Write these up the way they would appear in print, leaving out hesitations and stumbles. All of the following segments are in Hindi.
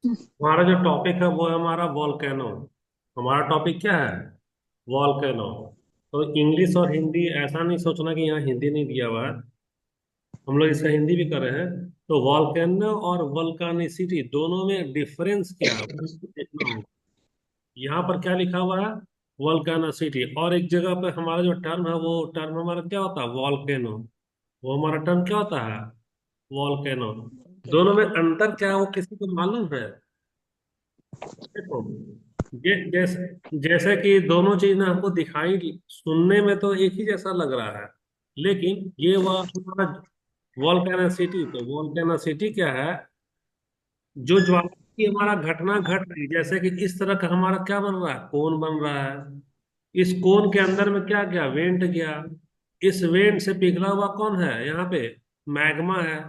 हमारा जो टॉपिक है वो है हमारा वॉल्केनो। हमारा टॉपिक क्या है? वॉल्केनो। तो इंग्लिश और हिंदी ऐसा नहीं सोचना कि यहाँ हिंदी नहीं दिया हुआ है, हम लोग इसका हिंदी भी कर रहे हैं। तो वॉल्केनो और वल्कानिसिटी दोनों में डिफरेंस क्या है उसको देखना होगा। यहाँ पर क्या लिखा हुआ है? वॉल्कानोसिटी, और एक जगह पे हमारा जो टर्म है वो टर्म हमारा क्या होता है? वॉल्केनो। वो हमारा टर्म क्या होता है? वॉल्केनो। दोनों में अंतर क्या है वो किसी को मालूम है? देखो, जैसे जैसे कि दोनों चीज ना हमको दिखाई, सुनने में तो एक ही जैसा लग रहा है, लेकिन ये वह हमारा वॉल्केनोसिटी, तो वॉल्केनोसिटी क्या है? जो ज्वालामुखी हमारा घटना घट रही, जैसे कि इस तरह का हमारा क्या बन रहा है? कोन बन रहा है। इस कोन के अंदर में क्या गया? वेंट गया। इस वेंट से पिघला हुआ कौन है यहाँ पे? मैग्मा है।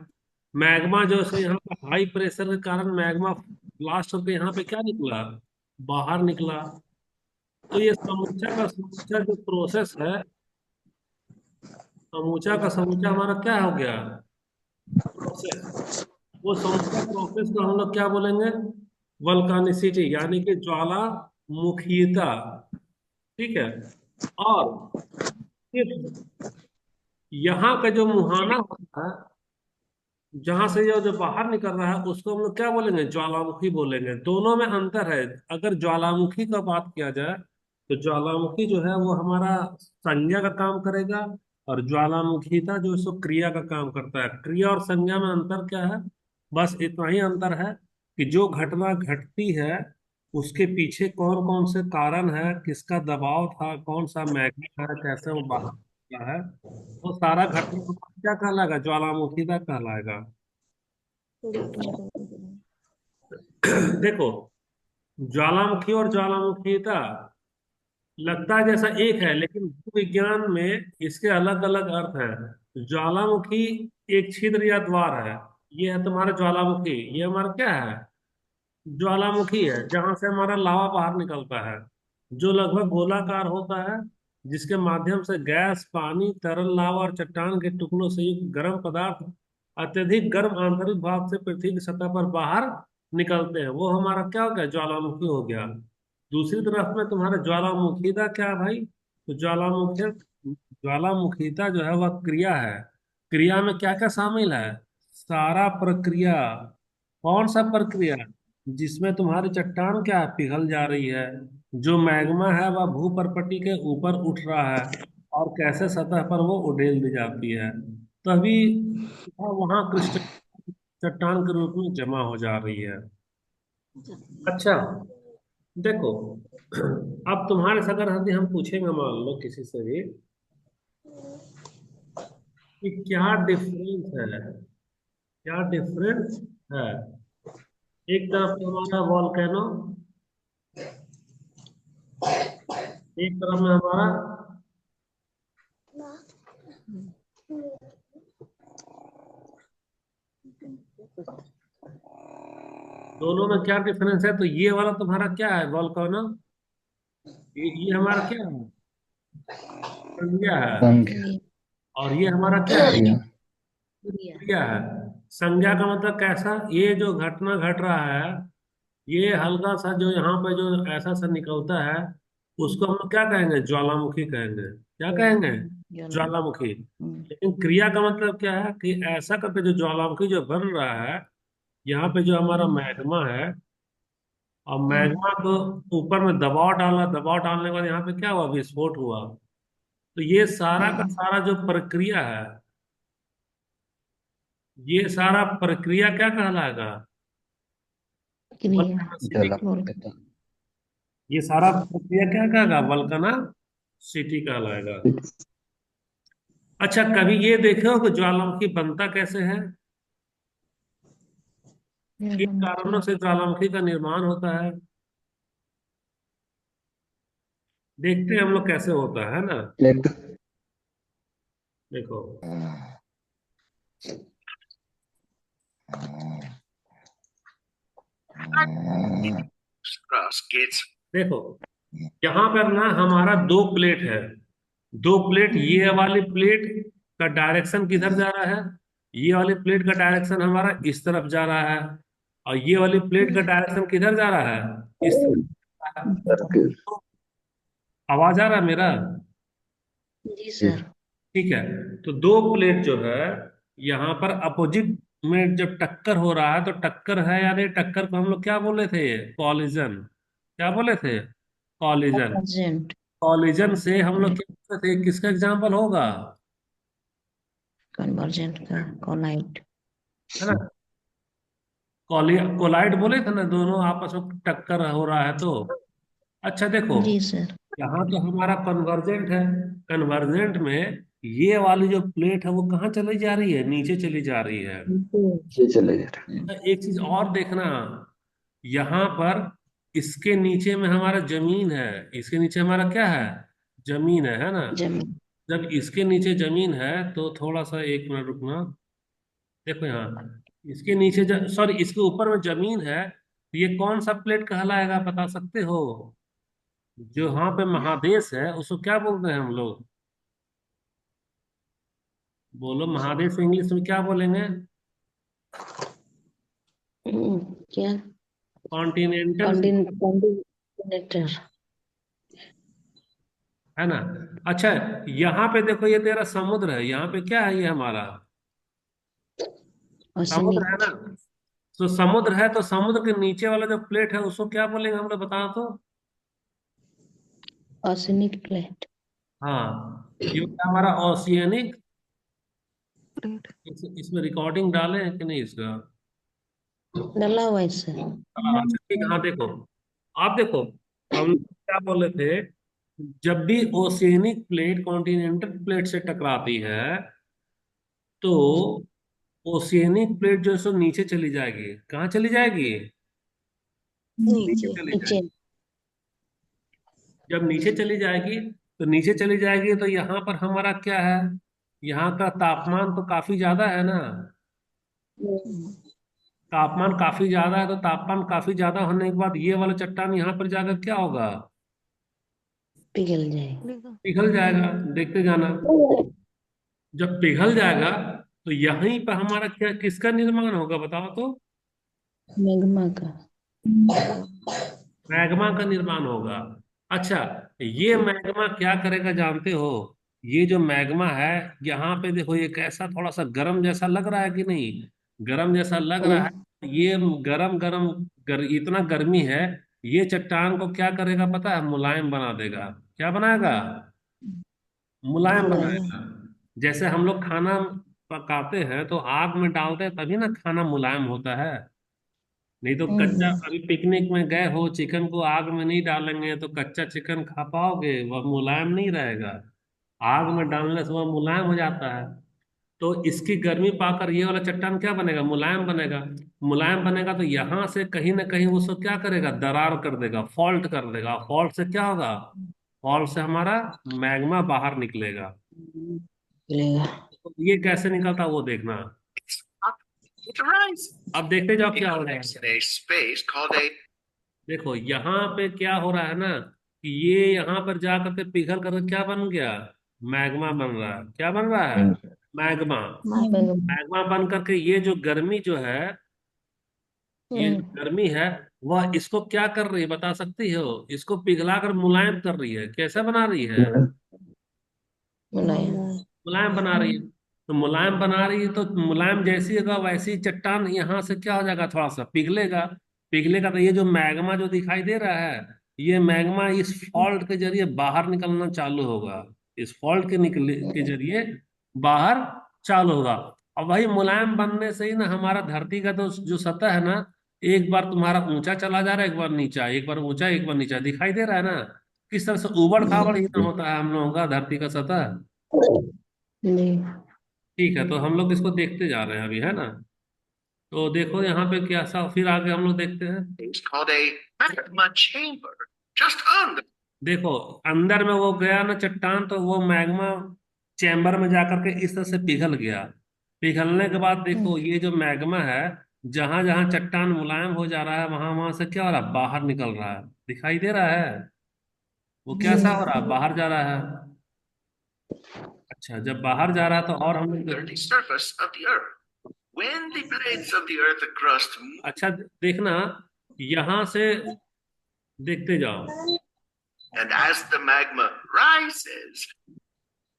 मैग्मा जो से यहाँ पे हाई प्रेशर के कारण मैग्मा ब्लास्ट होकर यहाँ पे क्या निकला? बाहर निकला। तो ये समूचा का समूचा जो प्रोसेस है, समूचा का समूचा हमारा क्या हो गया? प्रोसेस। वो समूचा प्रोसेस को हम लोग क्या बोलेंगे? वल्कानिसिटी, यानी कि ज्वालामुखीता। ठीक है। और फिर यहाँ का जो मुहाना होता है, जहां से जो जो बाहर निकल रहा है, उसको हम लोग क्या बोलेंगे? ज्वालामुखी बोलेंगे। दोनों में अंतर है। अगर ज्वालामुखी का बात किया जाए तो ज्वालामुखी जो है वो हमारा संज्ञा का काम करेगा, और ज्वालामुखीता जो सो क्रिया का काम करता है। क्रिया और संज्ञा में अंतर क्या है? बस इतना ही अंतर है कि जो घटना घटती है उसके पीछे कौन कौन से कारण है, किसका दबाव था, कौन सा मैग्नेट है, कैसे वो बाहर निकला है, वो सारा घटना क्या कहलाएगा? ज्वालामुखीता कहलाएगा। देखो, ज्वालामुखी और ज्वालामुखीता लगता है जैसा एक है, लेकिन भूविज्ञान में इसके अलग अलग अर्थ हैं। ज्वालामुखी एक छिद्र या द्वार है। ये है तुम्हारा ज्वालामुखी। ये हमारा क्या है? ज्वालामुखी है, जहां से हमारा लावा बाहर निकलता है, जो लगभग गोलाकार होता है, जिसके माध्यम से गैस, पानी, तरल लावा और चट्टान के टुकड़ों से युक्त गर्म पदार्थ अत्यधिक गर्म आंतरिक भाग से पृथ्वी की सतह पर बाहर निकलते हैं। वो हमारा क्या हो गया? ज्वालामुखी हो गया। दूसरी तरफ में तुम्हारा ज्वालामुखीता क्या है भाई? तो ज्वालामुखीता जो है वह क्रिया है। क्रिया में क्या क्या शामिल है? सारा प्रक्रिया। कौन सा प्रक्रिया? जिसमें तुम्हारी चट्टान क्या है? पिघल जा रही है। जो मैग्मा है वह भूपर्पटी के ऊपर उठ रहा है, और कैसे सतह पर वो उड़ेल दी जाती है, तभी वह वहां क्रिस्टल चट्टान के रूप में जमा हो जा रही है। अच्छा, देखो, अब तुम्हारे से अगर यदि हम पूछेंगे, मान लो किसी से भी, कि क्या डिफरेंस है, क्या डिफरेंस है, एक तरफ तो हमारा वॉल्केनो, एक तरफ में हमारा, दोनों में क्या डिफरेंस है? तो ये वाला तुम्हारा क्या है? वॉल्केनो। ये हमारा क्या है? संज्ञा है। संख्या। और ये हमारा क्या है? क्रिया। क्रिया है। संज्ञा का मतलब कैसा? ये जो घटना घट रहा है, ये हल्का सा जो यहाँ पे जो ऐसा सा निकलता है, उसको हम लोग क्या कहेंगे? ज्वालामुखी कहेंगे। क्या कहेंगे? ज्वालामुखी। लेकिन क्रिया का मतलब क्या है? कि ऐसा करके जो ज्वालामुखी जो बन रहा है, यहाँ पे जो हमारा मैग्मा है, और मैग्मा को ऊपर में दबाव डाला, दबाव डालने के बाद यहाँ पे क्या हुआ? विस्फोट हुआ। तो ये सारा का सारा जो प्रक्रिया है, ये सारा प्रक्रिया क्या कहलाएगा? वल्काना। जला पिता। ये सारा प्रक्रिया क्या कहेगा? वल्कना सिटी कहलाएगा। अच्छा, कभी ये देखे हो कि ज्वालामुखी बनता कैसे है? किन कारणों से ज्वालामुखी का निर्माण होता है? देखते हैं हम लोग कैसे होता है ना। एक। देखो, देखो, यहाँ पर ना हमारा दो प्लेट है। दो प्लेट, ये वाली प्लेट का डायरेक्शन किधर जा रहा है? ये वाली प्लेट का डायरेक्शन हमारा इस तरफ जा रहा है। और ये वाली प्लेट का डायरेक्शन किधर जा रहा है? इस सर्किल। तरफ। आवाज आ रहा है मेरा? जी सर। ठीक है। तो दो प्लेट जो है यहाँ पर अपोजिट में जब टक्कर हो रहा है, तो टक्कर है या नहीं, टक्कर को हम लोग क्या बोले थे? कॉलिजन। क्या बोले थे? कॉलिजन। अर्जेंट। कॉलिजन से हम लोग क्या बोले थे, किसका एग्जाम्पल होगा? कन्वर्जेंट का कोलाइट। है ना? कोलाइड बोले थे ना, दोनों आपस में टक्कर हो रहा है तो। अच्छा देखो, जी सर। यहाँ तो हमारा कन्वर्जेंट है। कन्वर्जेंट में ये वाली जो प्लेट है वो कहाँ चली जा रही है? नीचे चली जा रही है। ये चले जा रहे हैं। एक चीज और देखना, यहाँ पर इसके नीचे में हमारा जमीन है। इसके नीचे हमारा क्या है? जमीन है ना? जमीन। जब इसके नीचे जमीन है तो थोड़ा सा एक मिनट रुकना। देखो यहाँ, इसके नीचे सॉरी, इसके ऊपर में जमीन है, तो ये कौन सा प्लेट कहलाएगा, बता सकते हो? जो यहाँ पे महादेश है उसको क्या बोलते हैं हम लोग? बोलो, महादेश इंग्लिश में क्या बोलेंगे? क्या? कॉन्टिनेंटल। कॉन्टिनेंटर। है ना? अच्छा, यहाँ पे देखो, ये तेरा समुद्र है, यहाँ पे क्या है ये हमारा? समुद्र है ओशनिक। ना? तो समुद्र है, तो समुद्र के नीचे वाला जो प्लेट है उसको क्या बोलेंगे हम लोग, बताओ तो? Oceanic plate. हाँ, ये होता है हमारा ओशियनिक। इसमें रिकॉर्डिंग डाले हैं कि नहीं इसका? डला हुआ है सर। अच्छा ठीक है, हाँ देखो, आप देखो, हम लोग क्या बोले थे, जब भी ओशियनिक प्लेट कॉन्टिनेंटल प्लेट से टकराती है तो ओशियनिक प्लेट जो है सो नीचे चली जाएगी। कहाँ चली जाएगी? नीचे नीचे। चली नीचे। जाएगी। जब नीचे चली जाएगी, तो नीचे चली जाएगी तो यहाँ पर हमारा क्या है? यहाँ का तापमान तो काफी ज्यादा है ना? तापमान काफी ज्यादा है, तो तापमान काफी ज्यादा होने के बाद ये वाला चट्टान यहाँ पर जाकर क्या होगा? पिघल जाए। पिघल जाएगा। देखते जाना। जब पिघल जाएगा तो यहीं पर हमारा क्या, किसका निर्माण होगा, बताओ तो? मैग्मा का। मैग्मा का निर्माण होगा। अच्छा, ये मैग्मा क्या करेगा जानते हो? ये जो मैग्मा है, यहाँ पे देखो, ये कैसा थोड़ा सा गर्म जैसा लग रहा है कि नहीं? गर्म जैसा लग रहा है ये। गरम गरम इतना गर्मी है, ये चट्टान को क्या करेगा पता है? मुलायम बना देगा। क्या बनाएगा? मुलायम मुलायम। बनाएगा। जैसे हम लोग खाना पकाते हैं तो आग में डालते हैं तभी ना खाना मुलायम होता है। नहीं तो कच्चा, हम्म। अभी पिकनिक में गए हो, चिकन को आग में नहीं डालेंगे तो कच्चा चिकन खा पाओगे? वह मुलायम नहीं रहेगा। आग में डालने से वह मुलायम हो जाता है। तो इसकी गर्मी पाकर ये वाला चट्टान क्या बनेगा? मुलायम बनेगा। मुलायम बनेगा तो यहाँ से कहीं ना कहीं उसको क्या करेगा? दरार कर देगा, फॉल्ट कर देगा। फॉल्ट से क्या होगा? फॉल्ट से हमारा मैग्मा बाहर निकलेगा। चलेगा। तो ये कैसे निकलता वो देखना। अब देखते जाओ क्या हो रहा है। देखो यहाँ पे क्या हो रहा है ना, कि ये यहाँ पर जा करके पिघल करके क्या बन गया? मैग्मा बन रहा है। क्या बन रहा है? मैग्मा। मैग्मा। मैग्मा बन करके ये जो गर्मी जो है, ये जो हम्म। गर्मी है, वह इसको क्या कर रही है, बता सकती हो? इसको पिघला कर मुलायम कर रही है। कैसा बना रही है? मुलायम। मुलायम बना रही है। तो मुलायम बना रही है तो मुलायम जैसी होगा वैसी ही चट्टान यहाँ से क्या हो जाएगा? थोड़ा सा पिघलेगा। पिघलेगा तो ये जो मैग्मा जो दिखाई दे रहा है, ये मैग्मा इस फॉल्ट के जरिए बाहर निकलना चालू होगा। इस फॉल्ट के निकले के जरिए बाहर चालू होगा। और वही मुलायम बनने से ही ना हमारा धरती का तो जो सतह है ना, एक बार तुम्हारा ऊंचा चला जा रहा है, एक बार नीचा, एक बार ऊंचा एक बार नीचा, दिखाई दे रहा है ना? किस तरह से उबड़ खाबड़ ही ना होता है हम लोगों का धरती का सतह। जी। ठीक है, तो हम लोग इसको देखते जा रहे हैं अभी, है ना? तो देखो यहाँ पे क्या सा, फिर आगे हम लोग देखते हैं। It's called a magma chamber, just under। देखो, अंदर में वो गया ना चट्टान, तो वो मैग्मा चैम्बर में जाकर के इस तरह से पिघल गया। पिघलने के बाद देखो, ये जो मैग्मा है, जहां जहां चट्टान मुलायम हो जा रहा है, वहां वहां से क्या हो रहा है? बाहर निकल रहा है। दिखाई दे रहा है? वो जी। कैसा हो रहा है? बाहर जा रहा है। अच्छा, जब बाहर जा रहा है तो और हम लोग When the plates of the earth crust अच्छा देखना, यहां से देखते जाओ, and as the magma rises,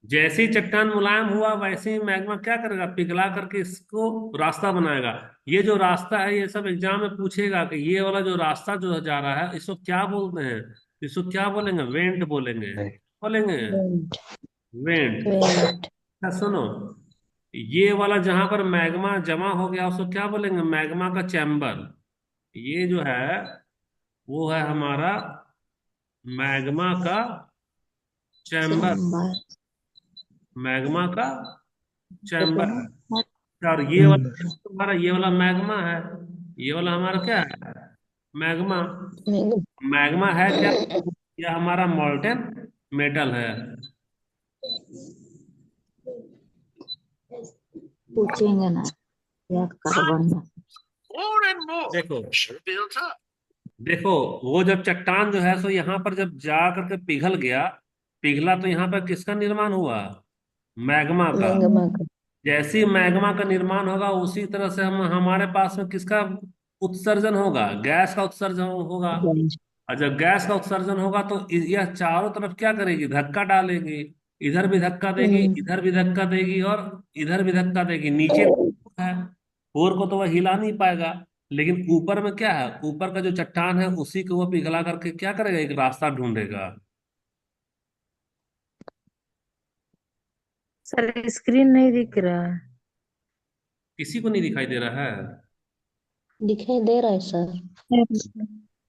जैसे ही चट्टान मुलायम हुआ वैसे ही मैग्मा क्या करेगा, पिघला करके इसको रास्ता बनाएगा। ये जो रास्ता है ये सब एग्जाम में पूछेगा कि ये वाला जो रास्ता जो जा रहा है इसको क्या बोलते हैं। इसको क्या बोलेंगे, वेंट बोलेंगे, बोलेंगे वेंट। वेंट। वेंट। अच्छा सुनो, ये वाला जहां पर मैग्मा जमा हो गया उसको क्या बोलेंगे, मैग्मा का चैम्बर। ये जो है वो है हमारा मैग्मा का चैम्बर, चैम्बर। मैग्मा का चैम्बर है। चैम्बर। और ये वाला तुम्हारा, ये वाला मैग्मा है, ये वाला हमारा क्या है, मैग्मा। मैग्मा है क्या, यह हमारा मॉल्टेन मेटल है। पूछेंगे ना क्या कार्बन में। देखो देखो, वो जब चट्टान जो है सो यहाँ पर जब जा करके पिघल गया, पिघला तो यहाँ पर किसका निर्माण हुआ, मैग्मा का। मैग्मा का। जैसे ही मैग्मा का निर्माण होगा उसी तरह से हम हमारे पास में किसका उत्सर्जन होगा, गैस का उत्सर्जन होगा। गैस। और जब गैस का उत्सर्जन होगा तो यह चारों तरफ क्या करेगी, धक्का डालेगी। इधर भी धक्का देगी, इधर भी धक्का देगी, और इधर भी धक्का देगी। नीचे है, कोर को तो वह हिला नहीं पाएगा, लेकिन ऊपर में क्या है, ऊपर का जो चट्टान है उसी को वो पिघला करके क्या करेगा, एक रास्ता ढूंढेगा। सर स्क्रीन नहीं दिख रहा है। किसी को नहीं दिखाई दे रहा है। दिखाई दे रहा है सर।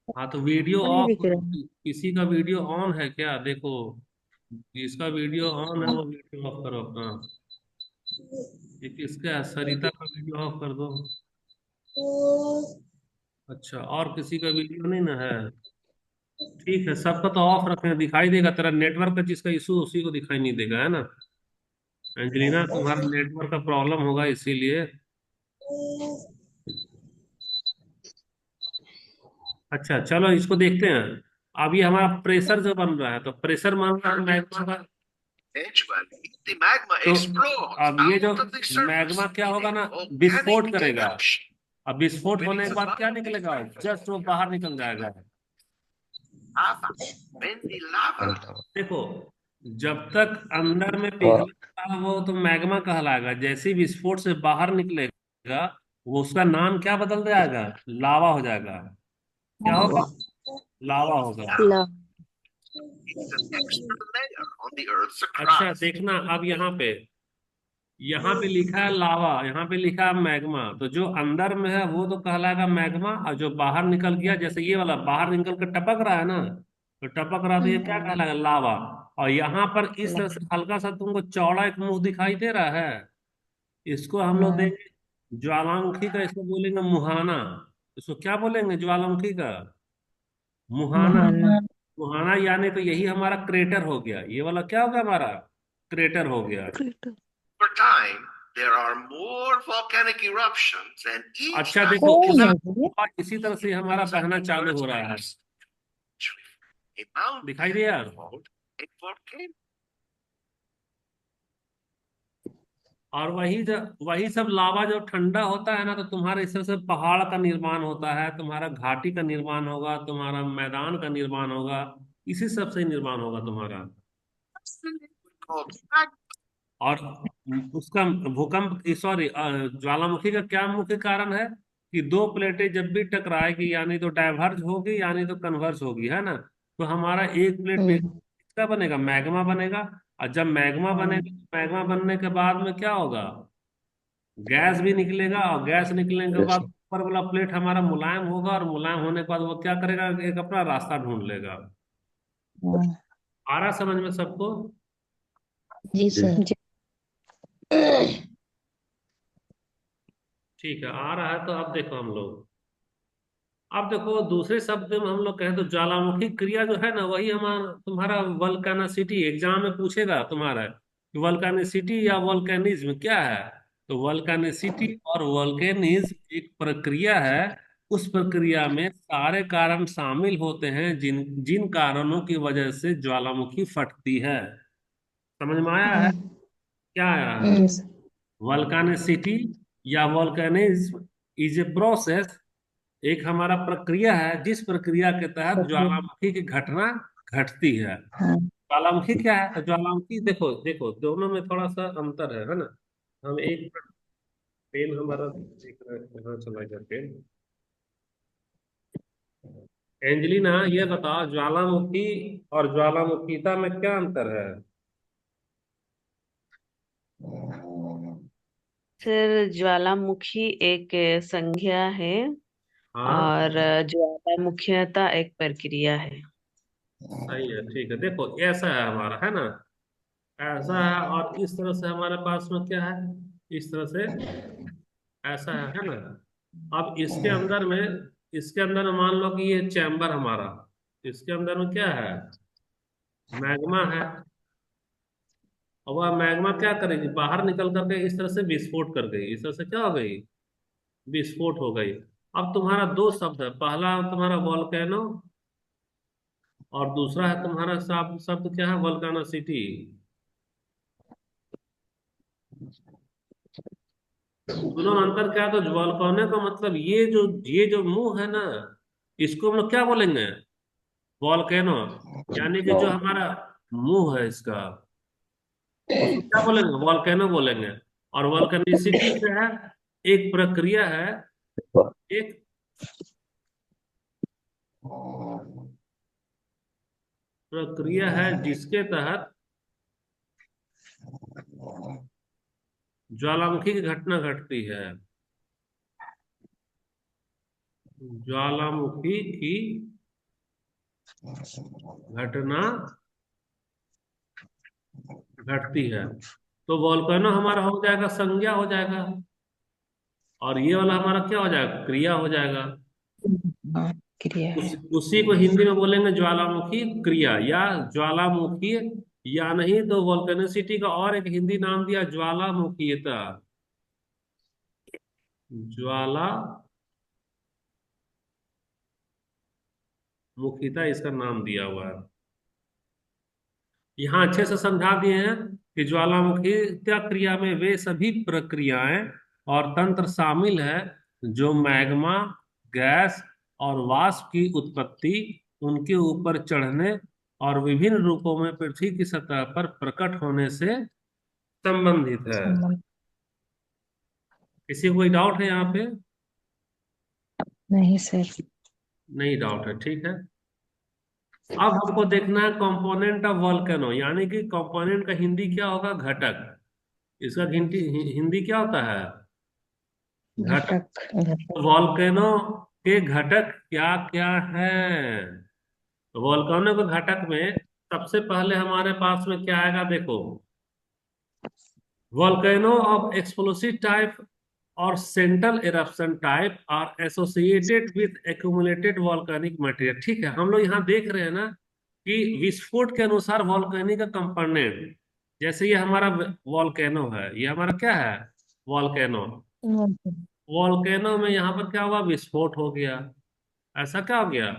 हाँ तो वीडियो नहीं ऑफ, दिख रहा है। किसी का वीडियो ऑन है क्या, देखो जिसका वीडियो ऑन है वो वीडियो ऑफ करो अपना। ये किसका है, सरिता का वीडियो ऑफ कर दो। अच्छा, और किसी का वीडियो नहीं ना है, ठीक है, सबका तो ऑफ रखें, दिखाई देगा, तेरा नेटवर्क का जिसका इशू उसी को दिखाई नहीं देगा, है ना एंजेलिना, तुम्हारा नेटवर्क का प्रॉब्लम होगा इसीलिए। अच्छा चलो इसको देखते हैं। अब ये हमारा प्रेशर जो बन रहा है, तो प्रेशर मान रहा है मैग्मा का। तो अब ये जो मैग्मा क्या होगा ना, विस्फोट करेगा। अब विस्फोट होने के बाद क्या निकलेगा, जस्ट वो बाहर निकल जाएगा। देखो, जब तक अंदर में पिघलेगा वो तो मैग्मा कहलाएगा, जैसे ही विस्फोट से बाहर निकलेगा वो उसका नाम क्या बदल जाएगा, लावा हो जाएगा। क्या होगा, लावा होगा। ला। अच्छा देखना, अब यहाँ पे लिखा है लावा, यहाँ पे लिखा है मैग्मा, तो जो अंदर में है वो तो कहलाएगा मैग्मा, और जो बाहर निकल गया, जैसे ये वाला बाहर निकल कर टपक रहा है ना, तो टपक रहा तो ये क्या कहलाएगा, लावा। और यहाँ पर इस तरह से हल्का सा तुमको चौड़ा एक मुंह दिखाई दे रहा है, इसको हम लोग देंगे ज्वालामुखी का, इसको बोलेंगे मुहाना। इसको क्या बोलेंगे, ज्वालामुखी का मुहाना। मुहाना। मुहाना यानी तो यही हमारा क्रेटर हो गया, ये वाला क्या होगा हमारा, क्रेटर हो गया। Over time, there are more volcanic eruptions, and each अच्छा देखो, इसी तरह से हमारा बहना चालू हो रहा है, दिखाई दे यार। और वही सब लावा जो ठंडा होता है ना, तो तुम्हारे इस तरह से पहाड़ का निर्माण होता है, तुम्हारा घाटी का निर्माण होगा, तुम्हारा मैदान का निर्माण होगा, इसी सब से निर्माण होगा तुम्हारा। और उसका भूकंप, सॉरी, ज्वालामुखी का क्या मुख्य कारण है, कि दो प्लेटें जब भी टकराएगी यानी तो डाइवर्ज होगी यानी तो कन्वर्ज होगी, है ना। तो हमारा एक प्लेट पे क्या बनेगा, मैग्मा बनेगा। और जब मैग्मा बनेगा, मैग्मा बनने के बाद में क्या होगा, गैस भी निकलेगा, और गैस निकलने के बाद ऊपर वाला प्लेट हमारा मुलायम होगा, और मुलायम होने के बाद वो क्या करेगा, एक अपना रास्ता ढूंढ लेगा। आ रहा समझ में सबको। जी सर। जी। ठीक है, आ रहा है, तो अब देखो हम लोग, अब देखो दूसरे शब्द में हम लोग कहें तो ज्वालामुखी क्रिया जो है ना, वही हमारा तुम्हारा वल्कानासिटी, एग्जाम में पूछेगा तुम्हारा कि वल्कानिसिटी या वल्केनिज्म क्या है। तो वल्कानिसिटी और वल्केनिज्म एक प्रक्रिया है, उस प्रक्रिया में सारे कारण शामिल होते हैं जिन जिन कारणों की वजह से ज्वालामुखी फटती है। समझ में आया है, क्या आया है, वल्कानिसिटी या वोल्केनिज्म इज ए प्रोसेस, एक हमारा प्रक्रिया है जिस प्रक्रिया के तहत प्रक्रिया। ज्वालामुखी की घटना घटती है। हाँ। ज्वालामुखी क्या है? तो ज्वालामुखी, देखो देखो दोनों में थोड़ा सा अंतर है ना। हम एक पेन हमारा देख रहे हैं, कहाँ चला गया पेन? एंजलिना, ये बताओ ज्वालामुखी और ज्वालामुखीता में क्या अंतर है? सर, ज्वालामुखी एक संज्ञा है हाँ, और ज्वालामुखीता एक प्रक्रिया है। सही है, ठीक है। देखो ऐसा है हमारा, है ना, ऐसा है, और इस तरह से हमारे पास में क्या है, इस तरह से ऐसा है ना। अब इसके अंदर में मान लो कि ये चैम्बर हमारा, इसके अंदर में क्या है, मैग्मा है। और वह मैग्मा क्या करेगी, बाहर निकल करके इस तरह से विस्फोट कर गई, इस तरह से क्या हो गई, विस्फोट हो गई। अब तुम्हारा दो शब्द है, पहला तुम्हारा वॉल्केनो और दूसरा है तुम्हारा शब्द शब्द क्या है, वोल्कानो सिटी। दोनों में अंतर क्या है? तो वॉल्केनो का मतलब ये जो मुंह है ना, इसको हम लोग क्या बोलेंगे, वॉल्केनो। यानी कि जो हमारा मुंह है इसका, उसको क्या बोलेंगे, वॉल्केनो बोलेंगे। और वॉल्केनिसिटी क्या है, एक प्रक्रिया है, एक प्रक्रिया है जिसके तहत ज्वालामुखी की घटना घटती है। ज्वालामुखी की घटना घटती है। तो वॉल्केनो हमारा हो जाएगा, संज्ञा हो जाएगा, और ये वाला हमारा क्या हो जाएगा, क्रिया हो जाएगा। हाँ, क्रिया है। उसी को हिंदी में बोलेंगे ज्वालामुखी क्रिया या ज्वालामुखी, या नहीं तो वोल्केनोसिटी का और एक हिंदी नाम दिया ज्वालामुखीयता। ज्वालामुखीता इसका नाम दिया हुआ है। यहाँ अच्छे से समझा दिए हैं कि ज्वालामुखी क्रिया में वे सभी प्रक्रियाएं और तंत्र शामिल है जो मैग्मा, गैस और वाष्प की उत्पत्ति, उनके ऊपर चढ़ने और विभिन्न रूपों में पृथ्वी की सतह पर प्रकट होने से संबंधित है। संबंध। किसी को कोई डाउट है यहाँ पे? नहीं सर। नहीं डाउट है, ठीक है। अब हमको देखना है कंपोनेंट ऑफ वॉल्केनो, यानी कि कंपोनेंट का हिंदी क्या होगा, घटक। इसका हिंदी हिंदी क्या होता है, घटक। घटक। घटक। वॉल्केनो के घटक क्या क्या हैं? वॉल्केनो के घटक में सबसे पहले हमारे पास में क्या आएगा, देखो, वॉल्केनो ऑफ एक्सप्लोसिव टाइप और central eruption type are associated with accumulated volcanic material. ठीक है, हम लोग यहाँ देख रहे हैं ना कि विस्फोट के अनुसार वॉल्केनिक का कंपोनेंट, जैसे ये हमारा वॉल्केनो है, ये हमारा क्या है, वॉल्केनो। वॉल्केनो में यहाँ पर क्या हुआ, विस्फोट हो गया। ऐसा क्या हो गया,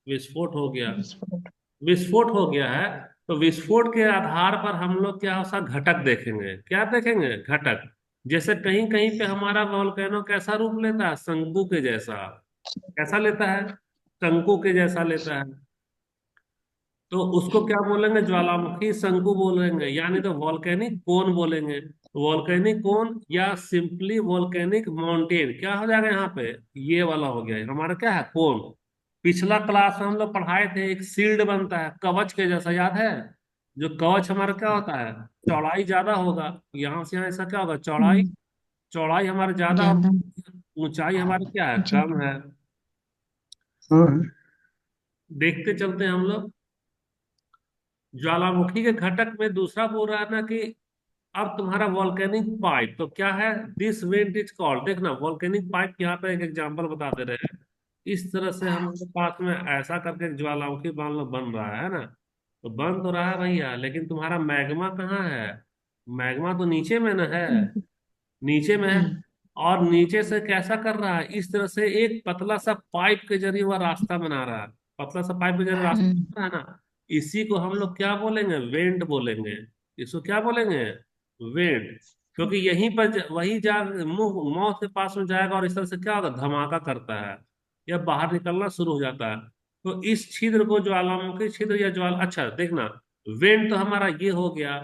विस्फोट हो गया। विस्फोट। विस्फोट हो गया है, तो विस्फोट के आधार पर हम लोग क्या सा घटक देखेंगे, क्या देखेंगे, घटक। जैसे कहीं कहीं पे हमारा वॉल्केनो कैसा रूप लेता है, शंकु के जैसा। कैसा लेता है, शंकु के जैसा लेता है। तो उसको क्या बोलेंगे, ज्वालामुखी शंकु बोलेंगे, यानी तो वॉल्केनिक कोन बोलेंगे। वॉल्केनिक कोन या सिंपली वॉल्केनिक माउंटेन क्या हो जाएगा यहाँ पे, ये वाला हो गया हमारा क्या है, कोन। पिछला क्लास में हम लोग पढ़ाए थे, एक शील्ड बनता है कवच के जैसा, याद है? जो कवच हमारा क्या होता है, चौड़ाई ज्यादा होगा, यहाँ से यहाँ ऐसा क्या होगा, चौड़ाई, हम्म, चौड़ाई हमारी ज्यादा ज्यादा। होगी, ऊंचाई हमारी क्या है, जी। कम है। हाँ। देखते चलते हैं हम लोग। ज्वालामुखी के घटक में दूसरा बोल रहा है ना कि अब तुम्हारा वॉल्केनिक पाइप तो क्या है, दिस वेंट इज कॉल्ड, देखना वॉल्केनिक पाइप यहाँ पे एक एग्जांपल बता दे रहे हैं। इस तरह से हमारे पास में ऐसा करके एक ज्वालामुखी मान लो बन रहा है ना, तो बन तो रहा है भैया, लेकिन तुम्हारा मैग्मा कहाँ है, मैग्मा तो नीचे में ना है, हम्म। नीचे में है। और नीचे से कैसा कर रहा है, इस तरह से एक पतला सा पाइप के जरिए वह रास्ता बना रहा है, पतला सा पाइप के जरिए रास्ता हम्म। बना रहा है ना। इसी को हम लोग क्या बोलेंगे, वेंट बोलेंगे। इसको क्या बोलेंगे, वेंट। क्योंकि यहीं पर वही जा मुंह मौत के पास में जाएगा और इस तरह से क्या होगा, धमाका करता है या बाहर निकलना शुरू हो जाता है। तो इस छिद्र को ज्वालामुखी छिद्र या ज्वाला, अच्छा देखना, वेंट तो हमारा ये हो गया,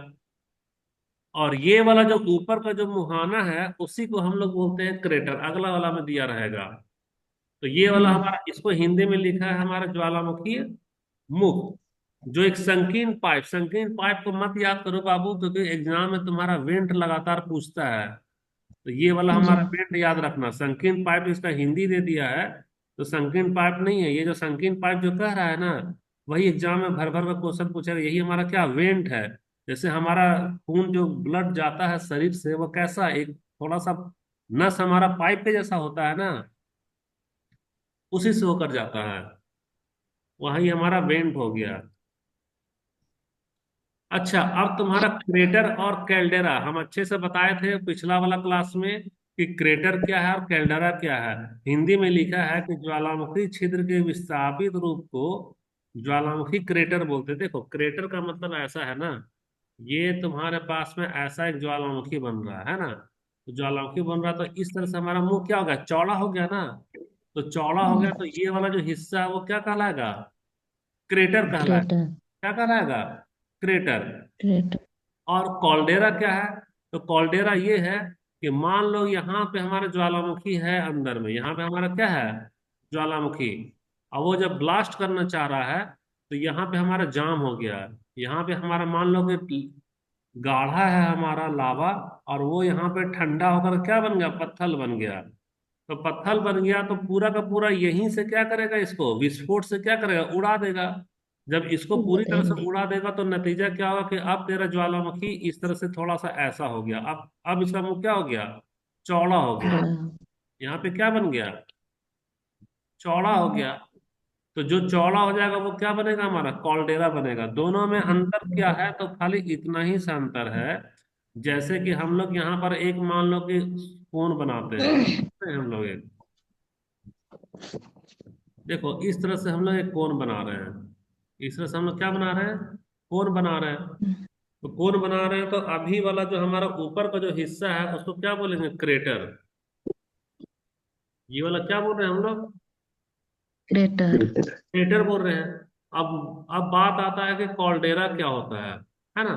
और ये वाला जो ऊपर का जो मुहाना है उसी को हम लोग बोलते हैं क्रेटर, अगला वाला में दिया रहेगा। तो ये वाला हमारा, इसको हिंदी में लिखा है हमारा ज्वालामुखी मुख। जो एक संकीर्ण पाइप को मत याद करो बाबू, क्योंकि एग्जाम में तुम्हारा वेंट लगातार पूछता है। तो ये वाला जी। हमारा वेंट याद रखना, संकीर्ण पाइप इसका हिंदी दे दिया है, तो संकीर्ण पाइप नहीं है। ये जो संकीर्ण पाइप जो कह रहा है ना, वही एग्जाम में भर भर का क्वेश्चन पूछेगा। यही हमारा क्या, वेंट है। जैसे हमारा खून जो ब्लड जाता है शरीर से, वो कैसा, एक थोड़ा सा नस हमारा पाइप के जैसा होता है ना, उसी से होकर जाता है, वही हमारा वेंट हो गया। अच्छा, अब तुम्हारा क्रेटर और कैल्डेरा, हम अच्छे से बताए थे पिछला वाला क्लास में कि क्रेटर क्या है और कैल्डेरा क्या है। हिंदी में लिखा है कि ज्वालामुखी छिद्र के विस्थापित रूप को ज्वालामुखी क्रेटर बोलते हैं। देखो, क्रेटर का मतलब ऐसा है ना, ये तुम्हारे पास में ऐसा एक ज्वालामुखी बन रहा है ना, तो ज्वालामुखी बन रहा, तो इस तरह से हमारा मुंह क्या हो गया, चौड़ा हो गया ना। तो चौड़ा हो गया, तो ये वाला जो हिस्सा है वो क्या कहलाएगा, क्रेटर कहलाएगा। क्रेटर। क्या कहलाएगा, क्रेटर। क्रेटर। और कॉल्डेरा क्या है, तो कॉल्डेरा ये है कि मान लो यहाँ पे हमारा ज्वालामुखी है, अंदर में यहाँ पे हमारा क्या है, ज्वालामुखी। और वो जब ब्लास्ट करना चाह रहा है, तो यहाँ पे हमारा जाम हो गया है। यहाँ पे हमारा मान लो कि गाढ़ा है हमारा लावा, और वो यहाँ पे ठंडा होकर क्या बन गया, पत्थर बन गया। तो पत्थर बन गया तो पूरा का पूरा यहीं से क्या करेगा, इसको विस्फोट से क्या करेगा, उड़ा देगा। जब इसको उड़ा पूरी तरह से देंगे। उड़ा देगा तो नतीजा क्या होगा कि अब तेरा ज्वालामुखी इस तरह से थोड़ा सा ऐसा हो गया। अब इसका मुंह क्या हो गया, चौड़ा हो गया। बड़ा। यहाँ पे क्या बन गया, चौड़ा हो गया। तो जो चौड़ा हो जाएगा वो क्या बनेगा, हमारा कॉल्डेरा बनेगा। दोनों में अंतर क्या है, तो खाली इतना ही सा अंतर है। जैसे कि हम लोग यहाँ पर एक मान लो कि कोन बनाते हैं, क्या करते हैं हम लोग, एक देखो इस तरह से हम लोग एक कोन बना रहे हैं। इस तरह से हम लोग क्या बना रहे हैं, कोन बना रहे हैं। तो कोन बना रहे हैं, तो अभी वाला जो हमारा ऊपर का जो हिस्सा है उसको क्या बोलेंगे, क्रेटर। ये वाला क्या बोल रहे हैं हम लोग, क्रेटर। क्रेटर बोल रहे हैं। अब बात आता है कि कॉल्डेरा क्या होता है ना।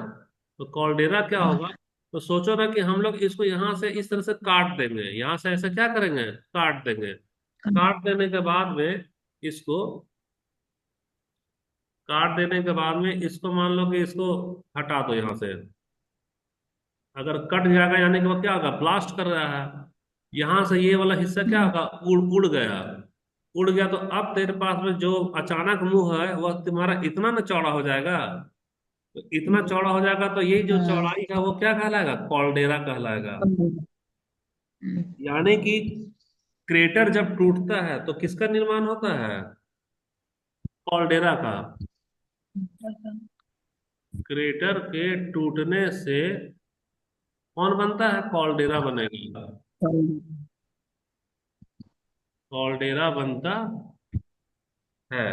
तो कॉल्डेरा क्या होगा, तो सोचो ना कि हम लोग इसको यहाँ से इस तरह से काट देंगे, यहाँ से ऐसे क्या करेंगे, काट देंगे। काट देने के बाद में इसको, काट देने के बाद में इसको मान लो कि इसको हटा दो यहाँ से। अगर कट जाएगा यानी कि वो क्या होगा, ब्लास्ट कर रहा है, यहां से ये वाला हिस्सा क्या होगा, उड़ उड़ गया। उड़ गया तो अब तेरे पास में जो अचानक मुंह है वह तुम्हारा इतना ना चौड़ा हो जाएगा। तो इतना चौड़ा हो जाएगा तो ये जो हाँ। चौड़ाई है वो क्या कहलाएगा, कॉल्डेरा कहलाएगा। यानी कि क्रेटर जब टूटता है तो किसका निर्माण होता है, कॉल्डेरा का। क्रेटर के टूटने से कौन बनता है, कॉल्डेरा बनेगा। कॉल्डेरा बनता है।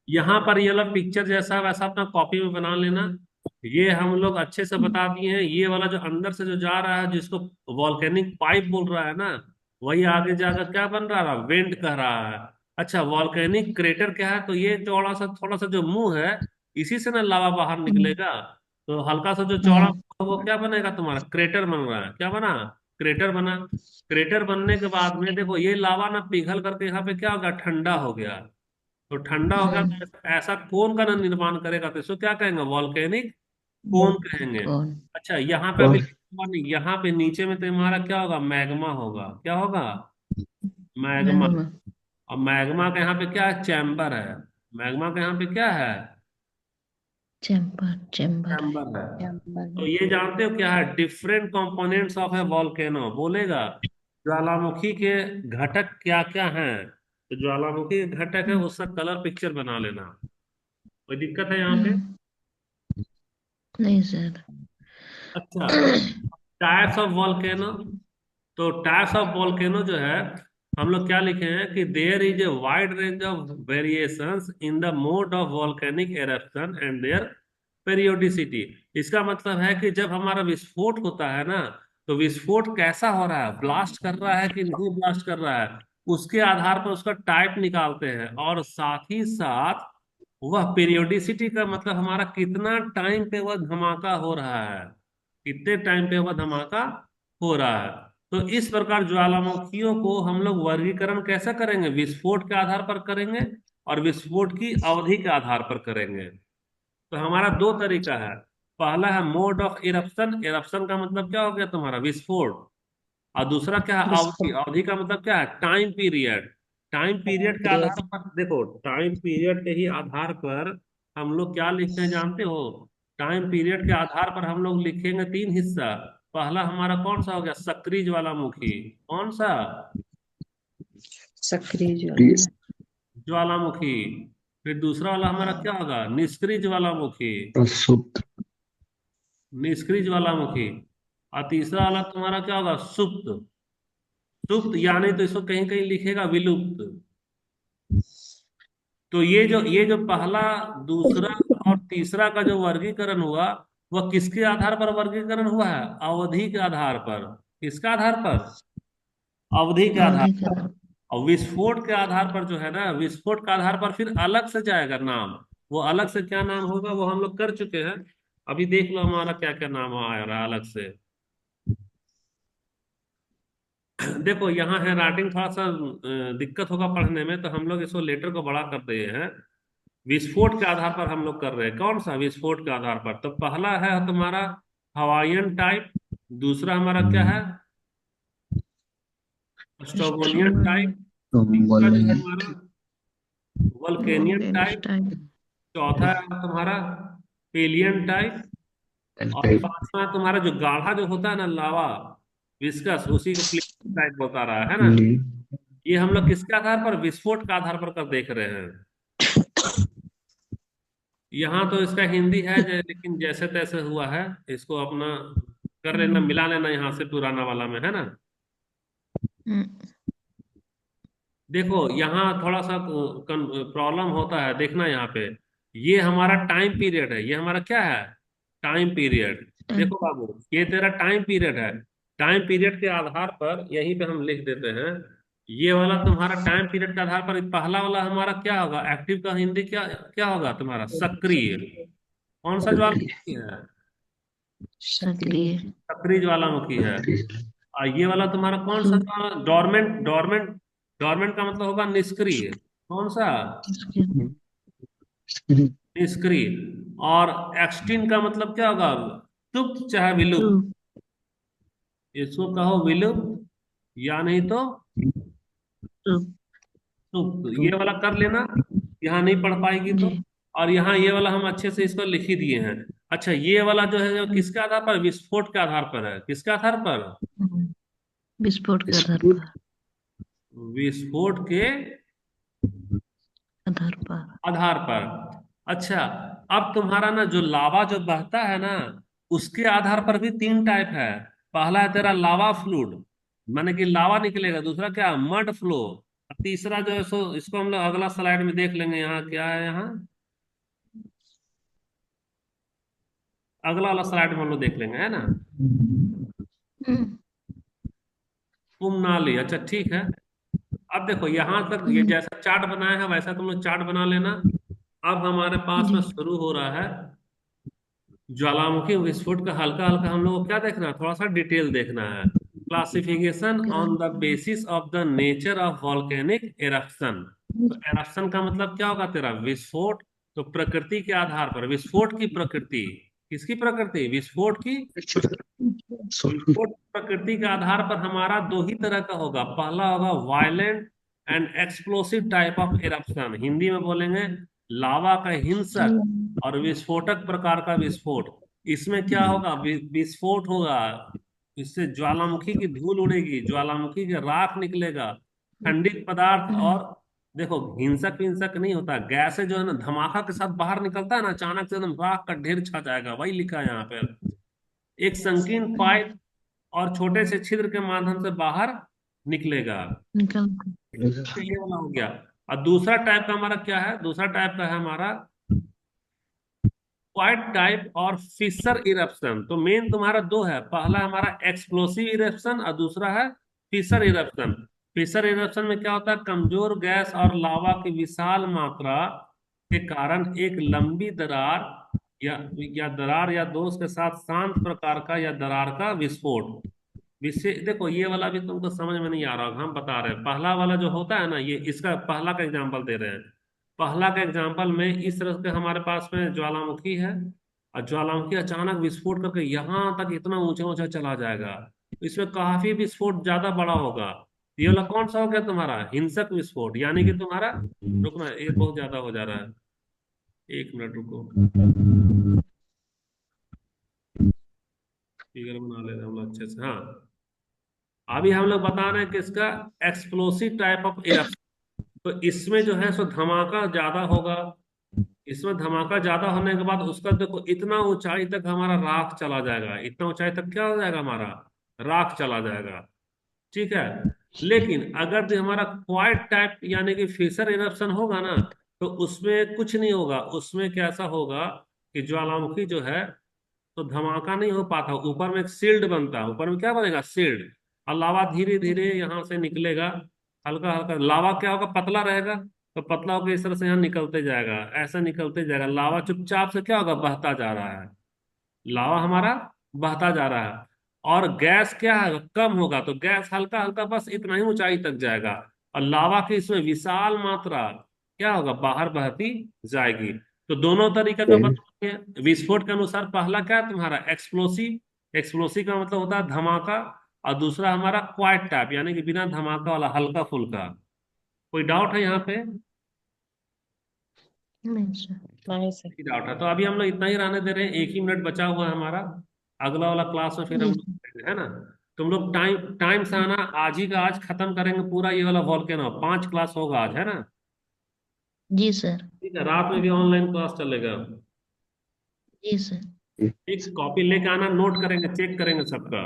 यहाँ पर ये वाला पिक्चर जैसा वैसा अपना कॉपी में बना लेना। ये हम लोग अच्छे से बता दिए हैं। ये वाला जो अंदर से जो जा रहा है, जिसको वॉल्केनिक पाइप बोल रहा है ना, वही आगे जाकर क्या बन रहा है, वेंट कह रहा है। अच्छा, वॉल्केनिक क्रेटर क्या है, तो ये चौड़ा सा थोड़ा सा जो मुंह है, इसी से ना लावा बाहर निकलेगा। तो हल्का सा जो चौड़ा हाँ। मुंह है, वो क्या बनेगा, तुम्हारा क्रेटर बन रहा है। क्या बना, क्रेटर बना। क्रेटर बनने के बाद में देखो ये लावा ना पिघल करके यहाँ पे क्या होगा, ठंडा हो गया। तो ठंडा हो गया तो ऐसा कोन का ना निर्माण करेगा, तो इसको क्या कहेंगे, वॉल्केनिक कोन कहेंगे। कौन। अच्छा, यहाँ पे अभी नहीं, यहाँ पे नीचे में तुम्हारा क्या होगा, मैग्मा होगा। क्या होगा, मैग्मा। मैग्मा। और मैग्मा का यहाँ पे क्या है, चैम्बर है। मैग्मा का यहाँ पे क्या है, चैम्बर। चैम्बर है। चैम्बर है। चैम्बर तो है। ये जानते हो क्या है, different components of A volcano, बोलेगा ज्वालामुखी के घटक क्या क्या हैं। तो ज्वालामुखी के घटक है, उसका कलर पिक्चर बना लेना। कोई दिक्कत है यहाँ पे। हम्म, नहीं सर। अच्छा, टाइप्स ऑफ वॉल्केनो। तो टाइप्स ऑफ वॉल्केनो जो है, हम लोग क्या लिखे हैं कि there is a wide range of variations in the mode of volcanic eruption and their periodicity. इसका मतलब है कि जब हमारा विस्फोट होता है ना, तो विस्फोट कैसा हो रहा है, ब्लास्ट कर रहा है कि नहीं ब्लास्ट कर रहा है, उसके आधार पर उसका टाइप निकालते हैं। और साथ ही साथ वह पीरियोडिसिटी का मतलब हमारा कितना टाइम पे वह धमाका हो रहा है, कितने टाइम पे वह धमाका हो रहा है। तो इस प्रकार ज्वालामुखियों को हम लोग वर्गीकरण कैसे करेंगे, विस्फोट के आधार पर करेंगे और विस्फोट की अवधि के आधार पर करेंगे। तो हमारा दो तरीका है। पहला है मोड ऑफ इरप्शन, इरप्शन का मतलब क्या हो गया तुम्हारा, विस्फोट। और दूसरा क्या है, अवधि, विस्फोट अवधि का मतलब क्या है, टाइम पीरियड। टाइम पीरियड के पीरियड। आधार पर देखो, टाइम पीरियड के ही आधार पर हम लोग क्या लिखते हैं जानते हो। टाइम पीरियड के आधार पर हम लोग लिखेंगे तीन हिस्सा। पहला हमारा कौन सा हो गया, सक्रिय ज्वालामुखी। कौन सा, सक्रिय ज्वाला। ज्वालामुखी। फिर दूसरा वाला हमारा क्या होगा, निष्क्रिय ज्वालामुखी, प्रसुप्त। निष्क्रिय ज्वालामुखी। और तीसरा वाला तुम्हारा क्या होगा, सुप्त। सुप्त यानी तो इसको कहीं कहीं लिखेगा विलुप्त। तो ये जो पहला, दूसरा और तीसरा का जो वर्गीकरण हुआ, वह किसके आधार पर वर्गीकरण हुआ है, अवधि के आधार पर। किसका आधार पर, अवधि के आधार अवधि पर। का। और विस्फोट के आधार पर जो है ना, विस्फोट के आधार पर फिर अलग से जाएगा नाम। वो अलग से क्या नाम होगा वो हम लोग कर चुके हैं। अभी देख लो हमारा क्या क्या नाम आ रहा है अलग से। देखो यहाँ है राइटिंग, थोड़ा सा दिक्कत होगा पढ़ने में, तो हम लोग इसको लेटर को बड़ा कर दिए हैं। विस्फोट के आधार पर हम लोग कर रहे हैं, कौन सा, विस्फोट के आधार पर। तो पहला है तुम्हारा हवाईयन टाइप, दूसरा हमारा क्या है, स्ट्रोबोलियन टाइप, तीसरा जो है हमारा वल्केनियन वोल्केनस टाइप, टाइप। चौथा है तुम्हारा पेलियन टाइप, और पांचवा तुम्हारा जो गाढ़ा जो होता है ना लावा, विस्कस, उसी को प्लेन टाइप बता रहा है ना। ये हम लोग किसके आधार पर, विस्फोट के आधार पर कर देख रहे हैं। यहाँ तो इसका हिंदी है लेकिन जैसे तैसे हुआ है, इसको अपना कर लेना, मिला लेना यहाँ से पुराना वाला में, है ना। हम्म, देखो यहाँ थोड़ा सा प्रॉब्लम होता है, देखना यहाँ पे। ये हमारा टाइम पीरियड है, ये हमारा क्या है, टाइम पीरियड। टाइम। देखो बाबू, ये तेरा टाइम पीरियड है। टाइम पीरियड के आधार पर यहीं पे हम लिख देते हैं, ये वाला तुम्हारा टाइम पीरियड के आधार पर पहला वाला हमारा क्या होगा, एक्टिव का हिंदी क्या क्या होगा तुम्हारा, सक्रिय। कौन सा ज्वालामुखी है, सक्रिय। सक्रिय। सक्रिय ज्वालामुखी है। और ये वाला तुम्हारा कौन सा, सु- डोरमेंट, डोरमेंट। डोरमेंट का मतलब होगा निष्क्रिय। कौन सा, इसके। निष्क्रिय। और एक्सटिन का मतलब क्या होगा, सुप्त चाहे सु। विलुप्त। इसको कहो विलुप्त, या नहीं तो सु। सुप्त। ये वाला कर लेना, यहाँ नहीं पढ़ पाएगी तो। जी। और यहाँ ये वाला हम अच्छे से इसको लिख ही दिए हैं। अच्छा, ये वाला जो है जो हम्म, किसके आधार पर, विस्फोट के आधार पर है, किसके आधार पर, हम्म, विस्फोट के आधार पर। विस्फोट के आधार पर। आधार पर। अच्छा, अब तुम्हारा ना जो लावा जो बहता है ना, उसके आधार पर भी तीन टाइप है। पहला है तेरा लावा फ्लूड, माने कि लावा निकलेगा। दूसरा क्या, मड फ्लो। तीसरा जो है सो इसको हम लोग अगला स्लाइड में देख लेंगे, यहाँ क्या है, यहाँ अगला वाला स्लाइड में हम लोग देख लेंगे, है ना। हम्म, तुम ना ले, अच्छा ठीक है। अब देखो यहाँ तक ये हम्म, जैसा चार्ट बनाया है वैसा तुम लोग चार्ट बना लेना। अब हमारे पास में जी। शुरू हो रहा है ज्वालामुखी विस्फोट का। हल्का हल्का हम लोग को क्या देखना है, थोड़ा सा डिटेल देखना है। Classification on the basis of the nature of volcanic eruption. तो एरप्शन का मतलब क्या होगा तेरा, विस्फोट। तो प्रकृति के आधार पर, विस्फोट की प्रकृति, किसकी प्रकृति, विस्फोट की प्रकृति। विस्फोट प्रकृति के आधार पर हमारा दो ही तरह का होगा। पहला होगा violent and explosive type of eruption, Hindi में बोलेंगे लावा का हिंसक और विस्फोटक प्रकार का विस्फोट। इसमें क्या होगा, विस्फोट होगा, इससे ज्वालामुखी की धूल उड़ेगी, ज्वालामुखी के राख निकलेगा, ठंडित पदार्थ। हम्म, और देखो हिंसक हिंसक नहीं होता, गैस से जो है ना धमाका के साथ बाहर निकलता है ना, अचानक से एकदम राख का ढेर छा जाएगा, वही लिखा है यहाँ पे। एक संकीर्ण पाइप और छोटे से छिद्र के माध्यम से बाहर निकलेगा। निकल। तो ये वाला हो गया। और दूसरा टाइप का हमारा क्या है, दूसरा टाइप का है हमारा क्वाइट टाइप और फिशर इरप्शन। तो मेन तुम्हारा दो है, पहला हमारा एक्सप्लोसिव इरप्शन और दूसरा है फिशर इरप्शन। फिशर इरप्शन में क्या होता है, कमजोर गैस और लावा की विशाल मात्रा के कारण एक लंबी दरार या दरार या दोष के साथ शांत प्रकार का या दरार का विस्फोट। विशेष देखो, ये वाला भी तुमको समझ में नहीं आ रहा होगा, हम बता रहे हैं। पहला वाला जो होता है ना, ये इसका पहला का एग्जांपल दे रहे हैं। पहला का एग्जांपल में इस तरह के हमारे पास में ज्वालामुखी है, और ज्वालामुखी अचानक विस्फोट करके यहां तक इतना ऊंचा ऊंचा चला जाएगा। इसमें काफी विस्फोट ज्यादा बड़ा होगा। ये वाला कौन सा हो गया तुम्हारा, हिंसक विस्फोट, यानी कि तुम्हारा, रुकना ये बहुत ज्यादा हो जा रहा है, एक मिनट रुको, फिगर बना ले रहे हैं हम लोग अच्छे से। हाँ, अभी हम लोग बता रहे हैं कि इसका एक्सप्लोसिव टाइप ऑफ इरप्शन। तो इसमें जो है सो धमाका ज्यादा होगा। इसमें धमाका ज्यादा होने के बाद उसका देखो इतना ऊंचाई तक हमारा राख चला जाएगा। इतना ऊंचाई तक क्या हो जाएगा, हमारा राख चला जाएगा। ठीक है। लेकिन अगर जो हमारा क्वाइट टाइप यानी कि फिशर इरप्शन होगा ना, तो उसमें कुछ नहीं होगा। उसमें कैसा होगा कि ज्वालामुखी जो है, तो धमाका नहीं हो पाता, ऊपर में एक शील्ड बनता है। ऊपर में क्या बनेगा, शील्ड। और लावा धीरे धीरे यहाँ से निकलेगा। हल्का हल्का लावा क्या होगा, पतला रहेगा, तो पतला होकर इस तरह से यहाँ निकलते जाएगा, ऐसा निकलते जाएगा। लावा चुपचाप से क्या होगा, बहता जा रहा है। लावा हमारा बहता जा रहा है। और गैस क्या है, कम होगा, तो गैस हल्का हल्का बस इतना ही ऊंचाई तक जाएगा। और लावा की इसमें विशाल मात्रा क्या होगा, बाहर बहती जाएगी। तो दोनों तरीके का बताएंगे। विस्फोट के अनुसार पहला क्या है तुम्हारा, एक्सप्लोसिव। एक्सप्लोसिव का मतलब होता है धमाका। और दूसरा हमारा क्वाइट टाइप, यानी कि बिना धमाका वाला, हल्का फुल्का। कोई डाउट है यहाँ पे? नहीं सर। नहीं सर। डाउट है तो अभी हम लोग इतना ही रहने दे रहे हैं, एक ही मिनट बचा हुआ है हमारा। अगला वाला क्लास में फिर हम जी लोग करेंगे, है ना। तुम लोग टाइम टाइम से आना, आज ही का आज खत्म करेंगे पूरा ये वाला वॉल्केनो। 5 क्लास होगा आज, है ना। जी सर। ठीक है, रात में भी ऑनलाइन क्लास चलेगा। जी सर। एक कॉपी लेके आना, नोट करेंगे, चेक करेंगे सबका।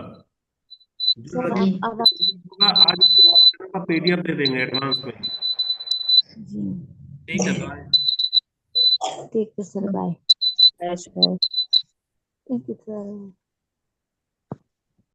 जो सर जी अब होगा आज वॉल्केनो का पीडीएफ दे देंगे एडवांस में ही। जी ठीक है, बाय। ठीक है sir, bye. Bye sir. Thank you sir.